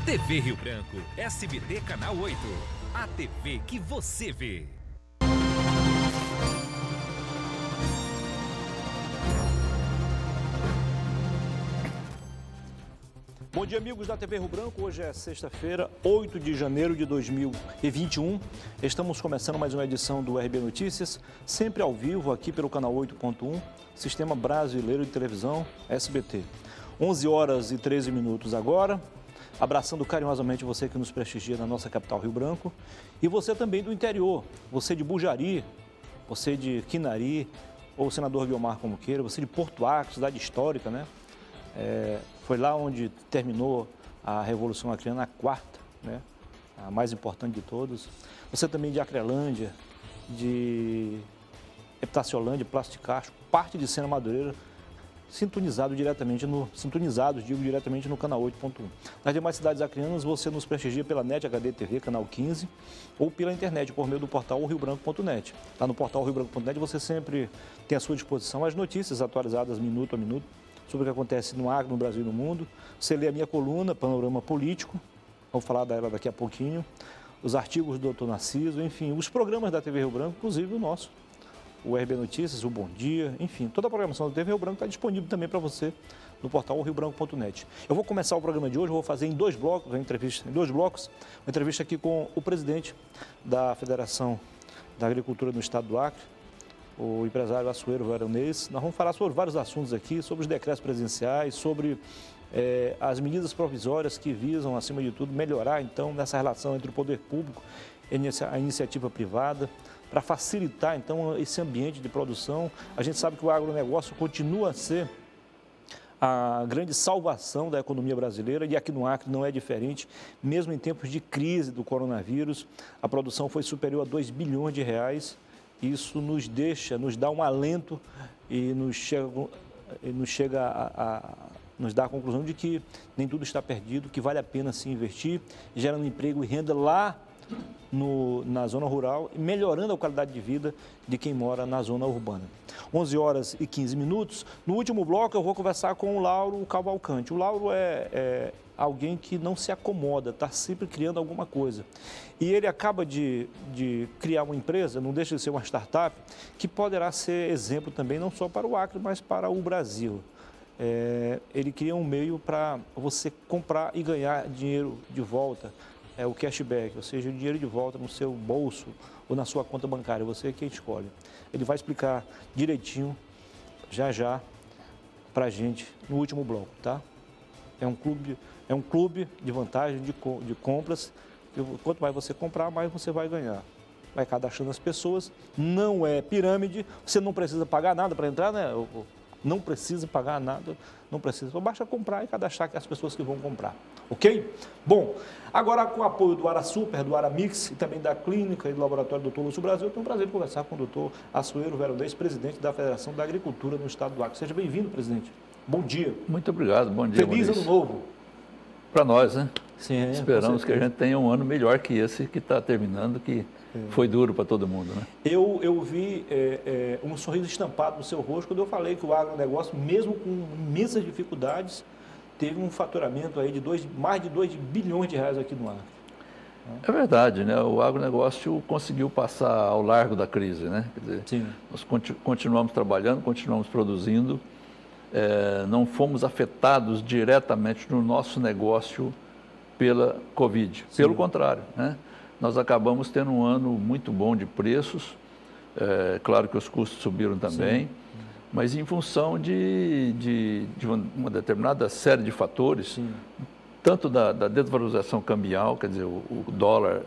TV Rio Branco, SBT Canal 8. A TV que você vê. Bom dia, amigos da TV Rio Branco. Hoje é sexta-feira, 8 de janeiro de 2021. Estamos começando mais uma edição do RB Notícias, sempre ao vivo aqui pelo canal 8.1, Sistema Brasileiro de Televisão, SBT. 11 horas e 13 minutos agora. Abraçando carinhosamente você que nos prestigia na nossa capital Rio Branco. E você também do interior, você de Bujari, você de Quinari, ou o senador Guiomar como queira, você de Porto Acre, cidade histórica, né? Foi lá onde terminou a Revolução Acreana, a quarta, né? A mais importante de todas. Você também de Acrelândia, de Epitaciolândia, Plástico de Castro, parte de Sena Madureira, sintonizados diretamente no canal 8.1. Nas demais cidades acreanas, você nos prestigia pela NET HD TV, canal 15, ou pela internet, por meio do portal riobranco.net. Lá no portal riobranco.net você sempre tem à sua disposição as notícias atualizadas minuto a minuto sobre o que acontece no agro, no Brasil e no mundo. Você lê a minha coluna, Panorama Político, vou falar dela daqui a pouquinho, os artigos do Dr. Narciso, enfim, os programas da TV Rio Branco, inclusive o nosso, o RB Notícias, o Bom Dia, enfim, toda a programação da TV Rio Branco está disponível também para você no portal riobranco.net. Eu vou começar o programa de hoje, vou fazer em dois blocos, uma entrevista uma entrevista aqui com o presidente da Federação da Agricultura do Estado do Acre, o empresário Açoeiro Veronês. Nós vamos falar sobre vários assuntos aqui, sobre os decretos presidenciais, sobre as medidas provisórias que visam, acima de tudo, melhorar, então, nessa relação entre o poder público e a iniciativa privada, para facilitar, então, esse ambiente de produção. A gente sabe que o agronegócio continua a ser a grande salvação da economia brasileira e aqui no Acre não é diferente. Mesmo em tempos de crise do coronavírus, a produção foi superior a 2 bilhões de reais. Isso nos dá um alento e nos dá a conclusão de que nem tudo está perdido, que vale a pena se investir, gerando emprego e renda lá na zona rural, melhorando a qualidade de vida de quem mora na zona urbana. 11 horas e 15 minutos. No último bloco eu vou conversar com o Lauro Cavalcante. O Lauro é alguém que não se acomoda, está sempre criando alguma coisa. E ele acaba de criar uma empresa, não deixa de ser uma startup, que poderá ser exemplo também, não só para o Acre, mas para o Brasil. Ele cria um meio para você comprar e ganhar dinheiro de volta, o cashback, ou seja, o dinheiro de volta no seu bolso ou na sua conta bancária, você é quem escolhe. Ele vai explicar direitinho, já, para a gente, no último bloco, tá? É um clube de vantagem de compras. Quanto mais você comprar, mais você vai ganhar. Vai cadastrando as pessoas, não é pirâmide, você não precisa pagar nada para entrar, né? Não precisa pagar nada, não precisa. Só basta comprar e cadastrar as pessoas que vão comprar, ok? Bom, agora com o apoio do Ara Super, do Ara Mix e também da Clínica e do Laboratório Dr. Lúcio Brasil, eu tenho o prazer de conversar com o Dr. Açoeiro Veronês, presidente da Federação da Agricultura no Estado do Acre. Seja bem-vindo, presidente. Bom dia. Muito obrigado, bom dia. Feliz ano novo. Para nós, né? Sim, esperamos que a gente tenha um ano melhor que esse que está terminando, que foi duro para todo mundo, né? Eu vi um sorriso estampado no seu rosto quando eu falei que o agronegócio, mesmo com imensas dificuldades, teve um faturamento aí de mais de 2 bilhões de reais aqui no Acre. É verdade, né? O agronegócio conseguiu passar ao largo da crise, né? Quer dizer, sim, nós continuamos trabalhando, continuamos produzindo, não fomos afetados diretamente no nosso negócio pela Covid. Sim. Pelo contrário, né? Nós acabamos tendo um ano muito bom de preços, claro que os custos subiram também, sim, mas em função de uma determinada série de fatores, sim, tanto da desvalorização cambial, quer dizer, o dólar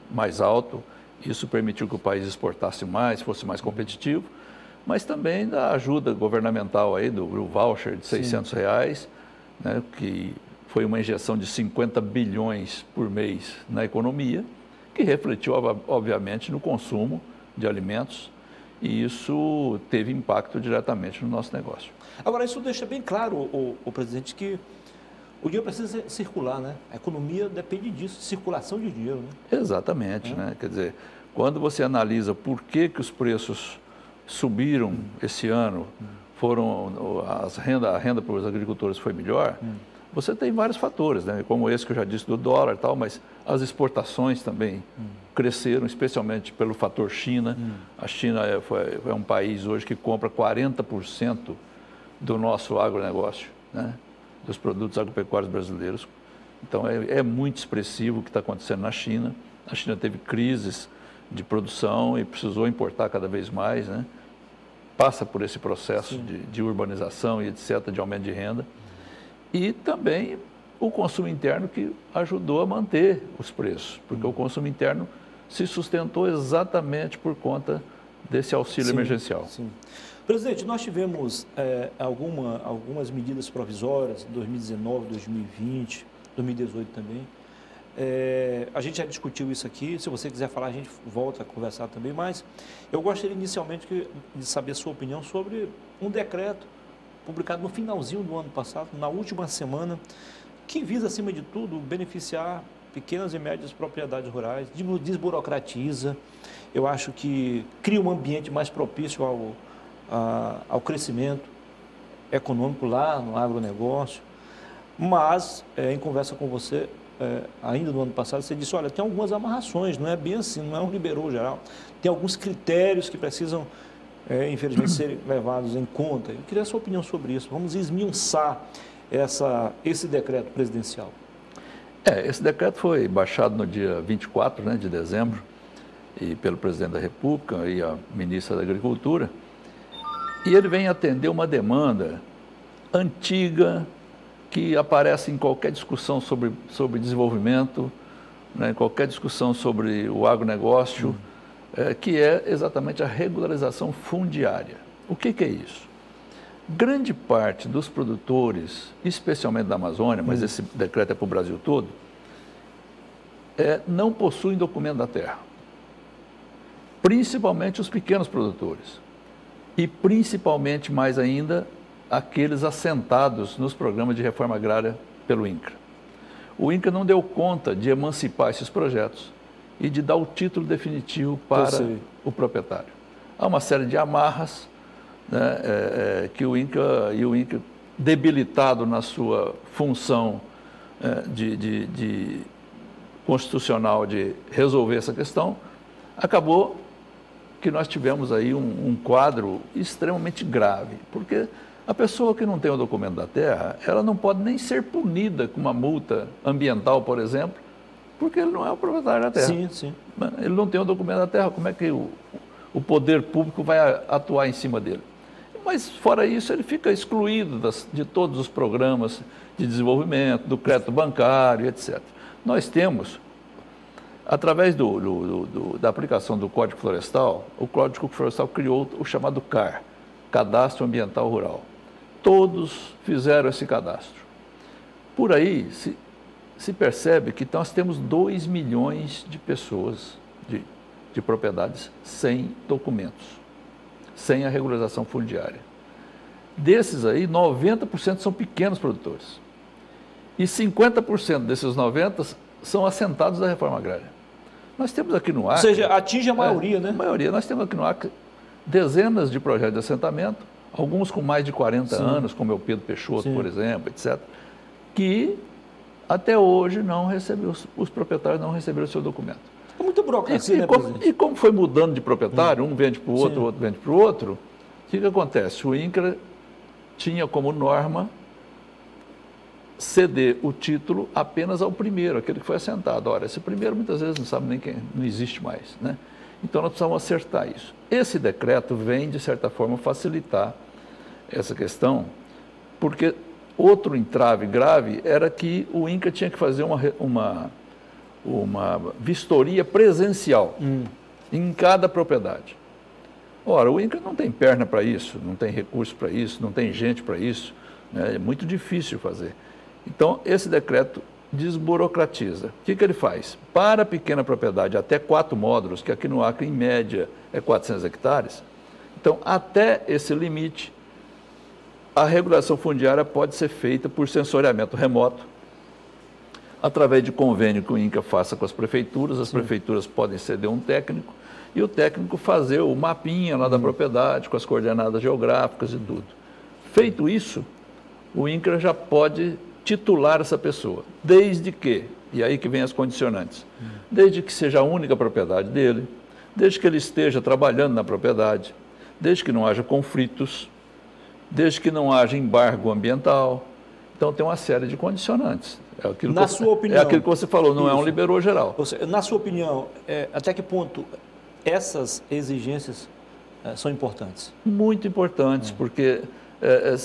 mais alto, isso permitiu que o país exportasse mais, fosse mais competitivo, mas também da ajuda governamental aí, do voucher de R$600, né, que foi uma injeção de 50 bilhões por mês na economia, que refletiu, obviamente, no consumo de alimentos, e isso teve impacto diretamente no nosso negócio. Agora, isso deixa bem claro, o presidente, que o dinheiro precisa circular, né? A economia depende disso, circulação de dinheiro, né? Exatamente, né? Quer dizer, quando você analisa por que os preços subiram esse ano, a renda para os agricultores foi melhor, você tem vários fatores, né? Como esse que eu já disse do dólar e tal, mas as exportações também cresceram, especialmente pelo fator China. A China é um país hoje que compra 40% do nosso agronegócio, né? Dos produtos agropecuários brasileiros. Então, é muito expressivo o que está acontecendo na China. A China teve crises de produção e precisou importar cada vez mais, né? Passa por esse processo de urbanização e etc., de aumento de renda. E também o consumo interno que ajudou a manter os preços, porque o consumo interno se sustentou exatamente por conta desse auxílio emergencial. Sim. Presidente, nós tivemos algumas medidas provisórias em 2019, 2020, 2018 também. A gente já discutiu isso aqui, se você quiser falar, a gente volta a conversar também, mas eu gostaria inicialmente de saber a sua opinião sobre um decreto publicado no finalzinho do ano passado, na última semana, que visa, acima de tudo, beneficiar pequenas e médias propriedades rurais, desburocratiza, eu acho que cria um ambiente mais propício ao crescimento econômico lá no agronegócio, mas, em conversa com você, ainda no ano passado, você disse, olha, tem algumas amarrações, não é bem assim, não é um liberou geral, tem alguns critérios que precisam, infelizmente, serem levados em conta. Eu queria a sua opinião sobre isso, vamos esmiuçar esse decreto presidencial. Esse decreto foi baixado no dia 24, né, de dezembro, e pelo presidente da República e a ministra da Agricultura, e ele vem atender uma demanda antiga que aparece em qualquer discussão sobre desenvolvimento, né, em qualquer discussão sobre o agronegócio, que é exatamente a regularização fundiária. O que é isso? Grande parte dos produtores, especialmente da Amazônia, mas esse decreto é para o Brasil todo, não possuem documento da terra. Principalmente os pequenos produtores. E principalmente, mais ainda, aqueles assentados nos programas de reforma agrária pelo INCRA. O INCRA não deu conta de emancipar esses projetos e de dar o título definitivo para o proprietário. Há uma série de amarras, né, que o INCRA, debilitado na sua função constitucional de resolver essa questão, acabou que nós tivemos aí um quadro extremamente grave, porque a pessoa que não tem o documento da terra, ela não pode nem ser punida com uma multa ambiental, por exemplo, porque ele não é o proprietário da terra. Sim, sim. Ele não tem o documento da terra, como é que o poder público vai atuar em cima dele? Mas, fora isso, ele fica excluído de todos os programas de desenvolvimento, do crédito bancário, etc. Nós temos, através da aplicação do Código Florestal, o Código Florestal criou o chamado CAR, Cadastro Ambiental Rural. Todos fizeram esse cadastro. Por aí se percebe que nós temos 2 milhões de pessoas, de propriedades sem documentos, sem a regularização fundiária. Desses aí, 90% são pequenos produtores. E 50% desses 90% são assentados da reforma agrária. Nós temos aqui no Acre... Ou seja, atinge a maioria, né? A maioria. Nós temos aqui no Acre dezenas de projetos de assentamento, alguns com mais de 40 anos, como é o Pedro Peixoto, por exemplo, etc., que até hoje não recebeu, os proprietários não receberam o seu documento. É muita burocracia, E como foi mudando de proprietário, um vende para o outro, o outro vende para o outro, o que acontece? O INCRA tinha como norma ceder o título apenas ao primeiro, aquele que foi assentado. Ora, esse primeiro muitas vezes não sabe nem quem, não existe mais, né? Então nós precisamos acertar isso. Esse decreto vem, de certa forma, facilitar essa questão, porque outro entrave grave era que o INCRA tinha que fazer uma vistoria presencial em cada propriedade. Ora, o INCRA não tem perna para isso, não tem recurso para isso, não tem gente para isso, né? É muito difícil fazer. Então, esse decreto desburocratiza. O que ele faz? Para a pequena propriedade, até 4 módulos, que aqui no Acre, em média, é 400 hectares, então, até esse limite, a regulação fundiária pode ser feita por sensoriamento remoto, através de convênio que o INCRA faça com as prefeituras. As prefeituras podem ceder um técnico, e o técnico fazer o mapinha lá da propriedade, com as coordenadas geográficas e tudo. Feito isso, o INCRA já pode titular essa pessoa, desde que, e aí que vem as condicionantes, desde que seja a única propriedade dele, desde que ele esteja trabalhando na propriedade, desde que não haja conflitos, desde que não haja embargo ambiental. Então, tem uma série de condicionantes. Sua opinião, é aquilo que você falou, não é um liberou geral. Na sua opinião, até que ponto essas exigências são importantes? Muito importantes, porque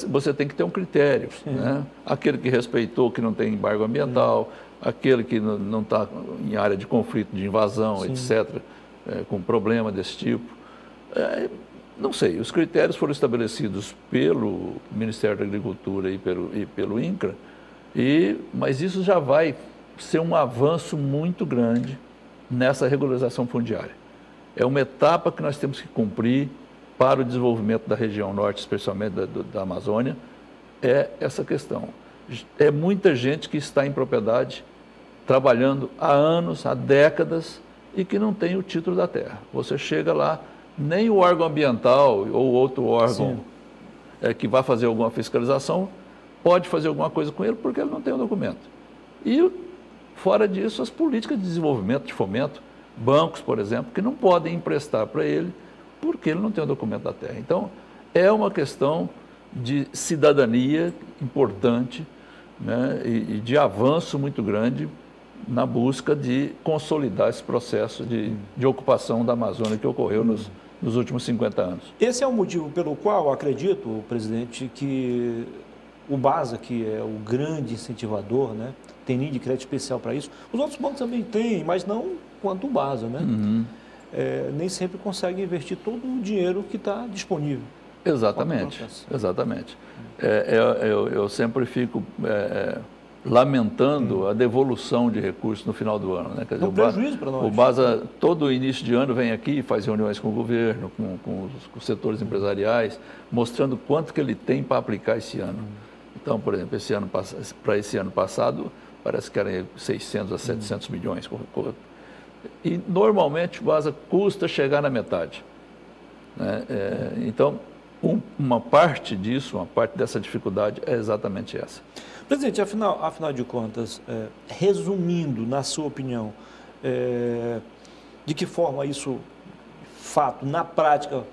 você tem que ter um critério. Né? Aquele que respeitou, que não tem embargo ambiental, aquele que não está em área de conflito, de invasão, etc., com problema desse tipo. Não sei, os critérios foram estabelecidos pelo Ministério da Agricultura e pelo INCRA, mas isso já vai ser um avanço muito grande nessa regularização fundiária. É uma etapa que nós temos que cumprir para o desenvolvimento da região norte, especialmente da Amazônia, é essa questão. É muita gente que está em propriedade, trabalhando há anos, há décadas, e que não tem o título da terra. Você chega lá, nem o órgão ambiental ou outro órgão que vai fazer alguma fiscalização pode fazer alguma coisa com ele porque ele não tem o documento. E, fora disso, as políticas de desenvolvimento, de fomento, bancos, por exemplo, que não podem emprestar para ele porque ele não tem o documento da terra. Então, é uma questão de cidadania importante, né, e de avanço muito grande na busca de consolidar esse processo de ocupação da Amazônia que ocorreu nos últimos 50 anos. Esse é o motivo pelo qual, acredito, presidente, que o BASA, que é o grande incentivador, né, tem linha de crédito especial para isso. Os outros bancos também têm, mas não quanto o BASA, né? Nem sempre consegue investir todo o dinheiro que está disponível. Exatamente, exatamente. Eu sempre fico lamentando a devolução de recursos no final do ano. Né? Quer dizer, é um prejuízo para nós. O BASA, todo início de ano, vem aqui e faz reuniões com o governo, com os setores empresariais, mostrando quanto que ele tem para aplicar esse ano. Então, por exemplo, para esse ano passado, parece que eram 600 a 700 milhões. E, normalmente, o BASA custa chegar na metade. Né? Então, uma parte disso, uma parte dessa dificuldade é exatamente essa. Presidente, afinal de contas, resumindo, na sua opinião, de que forma isso, fato, na prática,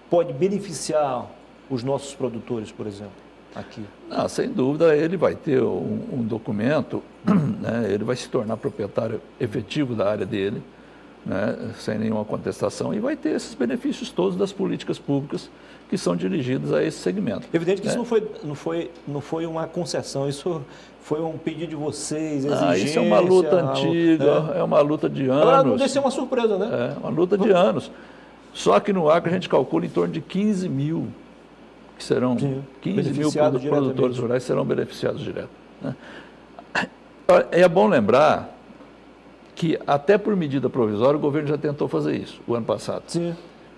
pode beneficiar os nossos produtores, por exemplo, aqui? Sem dúvida, ele vai ter um documento, né, ele vai se tornar proprietário efetivo da área dele, né, sem nenhuma contestação, e vai ter esses benefícios todos das políticas públicas que são dirigidas a esse segmento. Evidente que isso não foi uma concessão, isso foi um pedido de vocês, exigência... Isso é uma luta antiga, é uma luta de anos. Agora não deixa ser uma surpresa, né? É uma luta de anos. Só que no Acre a gente calcula em torno de 15 mil, que serão 15 mil produtores rurais serão beneficiados direto. Né? É bom lembrar que até por medida provisória o governo já tentou fazer isso o ano passado. Sim.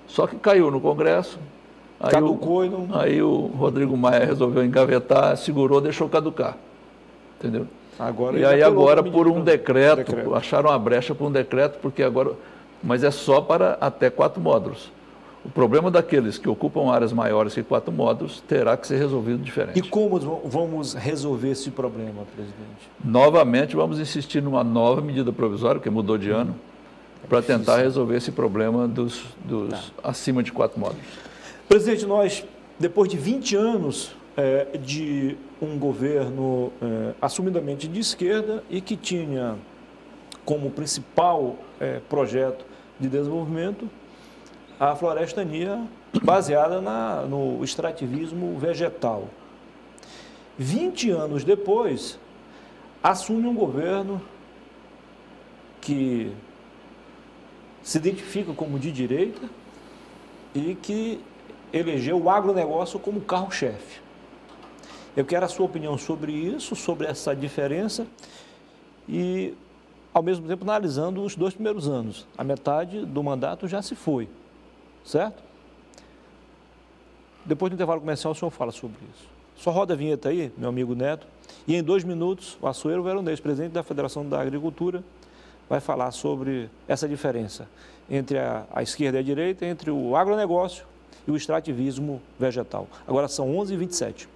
Só que caiu no Congresso. Aí o Rodrigo Maia resolveu engavetar, segurou, deixou caducar. Entendeu? Agora por um decreto, acharam a brecha por um decreto, porque agora... Mas é só para até 4 módulos. O problema daqueles que ocupam áreas maiores que 4 módulos terá que ser resolvido diferente. E como vamos resolver esse problema, presidente? Novamente, vamos insistir numa nova medida provisória, que mudou de ano, para tentar resolver esse problema dos acima de 4 módulos. Presidente, nós, depois de 20 anos de um governo assumidamente de esquerda e que tinha como principal projeto de desenvolvimento a florestania baseada no extrativismo vegetal. 20 anos depois, assume um governo que se identifica como de direita e que elegeu o agronegócio como carro-chefe. Eu quero a sua opinião sobre isso, sobre essa diferença e, ao mesmo tempo, analisando os 2 primeiros anos. A metade do mandato já se foi, certo? Depois do intervalo comercial, o senhor fala sobre isso. Só roda a vinheta aí, meu amigo Neto, e em 2 minutos, o Açoeiro Veronês, presidente da Federação da Agricultura, vai falar sobre essa diferença entre a esquerda e a direita, entre o agronegócio e o extrativismo vegetal. Agora são 11h27.